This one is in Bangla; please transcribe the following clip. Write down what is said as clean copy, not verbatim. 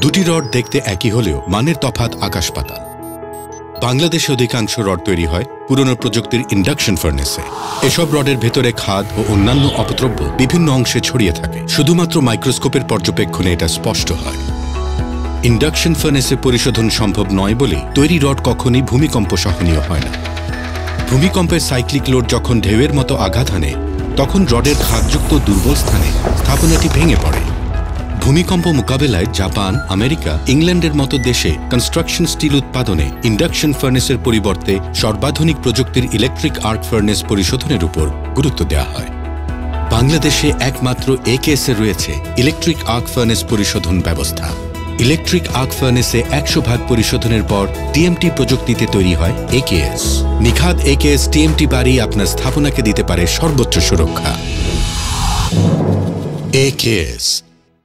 দুটি রড দেখতে একই হলেও মানের তফাৎ আকাশ পাতাল। বাংলাদেশে অধিকাংশ রড তৈরি হয় পুরনো প্রযুক্তির ইন্ডাকশন ফার্নেসে। এসব রডের ভেতরে খাদ ও অন্যান্য অপদ্রব্য বিভিন্ন অংশে ছড়িয়ে থাকে। শুধুমাত্র মাইক্রোস্কোপের পর্যবেক্ষণে এটা স্পষ্ট হয়। ইন্ডাকশন ফার্নেসে পরিশোধন সম্ভব নয় বলে তৈরি রড কখনই ভূমিকম্প সহনীয় হয় না। ভূমিকম্পের সাইক্লিক লোড যখন ঢেউয়ের মতো আঘাত হানে, তখন রডের খাদযুক্ত দুর্বল স্থানে স্থাপনাটি ভেঙে পড়ে। ভূমিকম্প মোকাবেলায় জাপান, আমেরিকা, ইংল্যান্ডের মতো দেশে কনস্ট্রাকশন স্টিল উৎপাদনে ইন্ডাকশন ফার্নেসের পরিবর্তে সর্বাধুনিক প্রযুক্তির ইলেকট্রিক আর্ক ফার্নেস পরিশোধনের উপর গুরুত্ব দেওয়া হয়। বাংলাদেশে একমাত্র একেএস এ রয়েছে ইলেকট্রিক আর্ক ফার্নেস পরিশোধন ব্যবস্থা। ইলেকট্রিক আর্ক ফার্নেসে 100% পরিশোধনের পর টিএমটি প্রযুক্তিতে তৈরি হয় একেএস। নিখাদ একেএস টিএমটি বাড়ি আপনার স্থাপনাকে দিতে পারে সর্বোচ্চ সুরক্ষা। একেএস